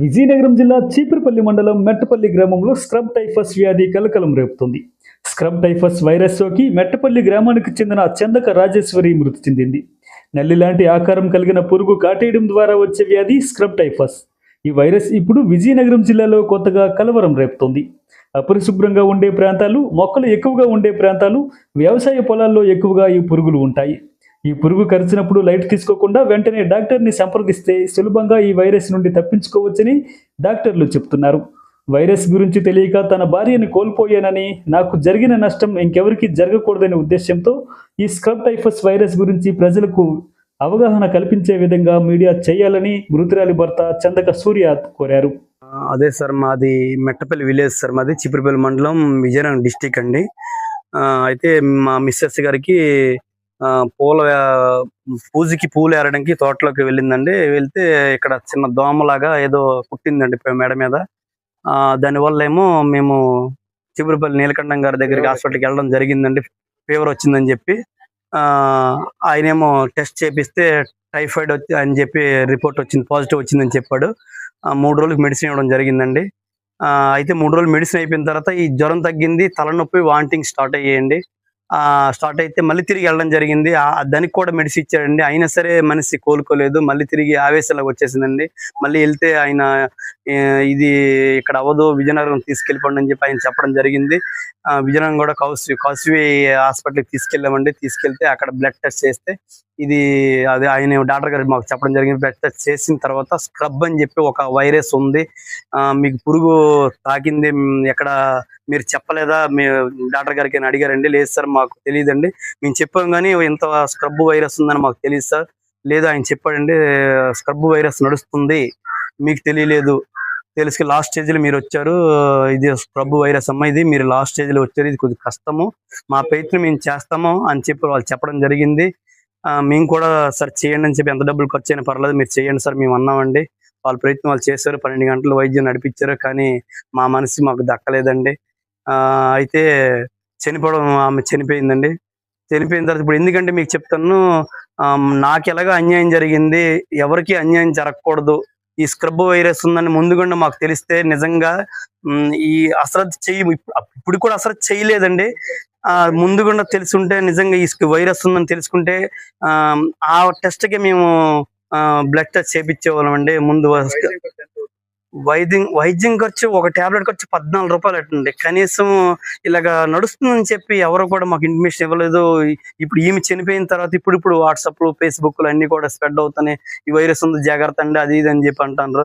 విజయనగరం జిల్లా చీపురుపల్లి మండలం మెట్టపల్లి గ్రామంలో స్క్రబ్ టైఫస్ వ్యాధి కలకలం రేపుతోంది. స్క్రబ్ టైఫస్ వైరస్ సోకి మెట్టపల్లి గ్రామానికి చెందిన చందక రాజేశ్వరి మృతి చెందింది. నల్లి లాంటి ఆకారం కలిగిన పురుగు కాటేయడం ద్వారా వచ్చే వ్యాధి స్క్రబ్ టైఫస్. ఈ వైరస్ ఇప్పుడు విజయనగరం జిల్లాలో కొత్తగా కలవరం రేపుతోంది. అపరిశుభ్రంగా ఉండే ప్రాంతాలు, మొక్కలు ఎక్కువగా ఉండే ప్రాంతాలు, వ్యవసాయ పొలాల్లో ఎక్కువగా ఈ పురుగులు ఉంటాయి. ఈ పురుగు కరిచినప్పుడు లైట్ తీసుకోకుండా వెంటనే డాక్టర్ని సంప్రదిస్తే సులభంగా ఈ వైరస్ నుండి తప్పించుకోవచ్చని డాక్టర్లు చెప్తున్నారు. వైరస్ గురించి తెలియక తన భార్యని కోల్పోయానని, నాకు జరిగిన నష్టం ఇంకెవరికి జరగకూడదనే ఉద్దేశంతో ఈ స్క్రబ్ టైఫస్ వైరస్ గురించి ప్రజలకు అవగాహన కల్పించే విధంగా మీడియా చేయాలని మృతురాలి భర్త చందక సూర్య కోరారు. అదే సార్, మాది మెట్టపల్లి విలేజ్ సార్. మాది చీపురుపల్లి మండలం, విజయనగరం డిస్టిక్ అండి. అయితే మా మిస్సెస్ గారికి పూజకి పూలు ఏరడానికి తోటలోకి వెళ్ళిందండి. వెళ్తే ఇక్కడ చిన్న దోమలాగా ఏదో పుట్టిందండి మెడ మీద. దానివల్ల ఏమో మేము చీపురుపల్లి నీలకంఠం గారి దగ్గరికి హాస్పిటల్కి వెళ్ళడం జరిగిందండి. ఫీవర్ వచ్చిందని చెప్పి ఆయనేమో టెస్ట్ చేపిస్తే టైఫాయిడ్ అని చెప్పి రిపోర్ట్ వచ్చింది, పాజిటివ్ వచ్చిందని చెప్పాడు. 3 రోజులకు మెడిసిన్ ఇవ్వడం జరిగిందండి. అయితే 3 రోజులు మెడిసిన్ అయిపోయిన తర్వాత ఈ జ్వరం తగ్గింది, తలనొప్పి, వామిటింగ్ స్టార్ట్ అయ్యాయండి. స్టార్ట్ అయితే మళ్ళీ తిరిగి వెళ్ళడం జరిగింది. దానికి కూడా మెడిసిన్ ఇచ్చాడండి. అయినా సరే మనిషి కోలుకోలేదు. మళ్ళీ తిరిగి ఆవేశంలోకి వచ్చేసిందండి. మళ్ళీ వెళ్తే ఆయన ఇది ఇక్కడ అవ్వదు, విజయనగరం తీసుకెళ్ళిపోండి అని చెప్పి ఆయన చెప్పడం జరిగింది. విజయనగరం కూడా కాస్వి హాస్పిటల్కి తీసుకెళ్ళామండి. తీసుకెళ్తే అక్కడ బ్లడ్ టెస్ట్ చేస్తే ఇది అది ఆయన డాక్టర్ గారు మాకు చెప్పడం జరిగింది. బ్లడ్ టెస్ట్ చేసిన తర్వాత స్క్రబ్ అని చెప్పి ఒక వైరస్ ఉంది, మీకు పురుగు తాకింది, ఎక్కడ మీరు చెప్పలేదా మీ డాక్టర్ గారికి అని అడిగారండి. లేదు సార్ మాకు తెలియదండి, మేము చెప్పాం కానీ ఇంత స్క్రబ్ వైరస్ ఉందని మాకు తెలియదు సార్. లేదు ఆయన చెప్పాడండి, స్క్రబ్ వైరస్ నడుస్తుంది, మీకు తెలియలేదు, తెలిసి లాస్ట్ స్టేజ్లో మీరు వచ్చారు, ఇది స్క్రబ్ వైరస్ అమ్మ, ఇది మీరు లాస్ట్ స్టేజ్లో వచ్చారు, ఇది కొద్దిగా కష్టము, మా ప్రయత్నం మేము చేస్తాము అని చెప్పి వాళ్ళు చెప్పడం జరిగింది. మేము కూడా సార్ చేయండి అని చెప్పి, ఎంత డబ్బులు ఖర్చు అయినా పర్లేదు మీరు చేయండి సార్ మేము అన్నామండి. వాళ్ళ ప్రయత్నం వాళ్ళు చేశారు. 12 గంటలు వైద్యం నడిపించారు, కానీ మా మనసు మాకు దక్కలేదండి. అయితే ఆమె చనిపోయిందండి. చనిపోయిన తర్వాత ఇప్పుడు ఎందుకంటే మీకు చెప్తాను, నాకు ఎలాగో అన్యాయం జరిగింది, ఎవరికి అన్యాయం జరగకూడదు. ఈ స్క్రబ్ వైరస్ ఉందని ముందుగా మాకు తెలిస్తే నిజంగా ఈ అశ్రద్ధ ఇప్పుడు కూడా అశ్రద్ధ చేయలేదండి. ముందుగా తెలుసుంటే నిజంగా ఈ వైరస్ ఉందని తెలుసుకుంటే ఆ టెస్ట్కి మేము బ్లడ్ టెస్ట్ చేయించేవాళ్ళం అండి. ముందు వైద్యం ఖర్చు, ఒక టాబ్లెట్ ఖర్చు 14 రూపాయలు అట్టండి. కనీసం ఇలాగా నడుస్తుందని చెప్పి ఎవరు కూడా మాకు ఇన్ఫర్మేషన్ ఇవ్వలేదు. ఇప్పుడు ఈమె చనిపోయిన తర్వాత ఇప్పుడు వాట్సాప్లు, ఫేస్బుక్లు అన్ని కూడా స్ప్రెడ్ అవుతున్నాయి, ఈ వైరస్ ఉంది జాగ్రత్త అండి, అది ఇది అని చెప్పి అంటారు.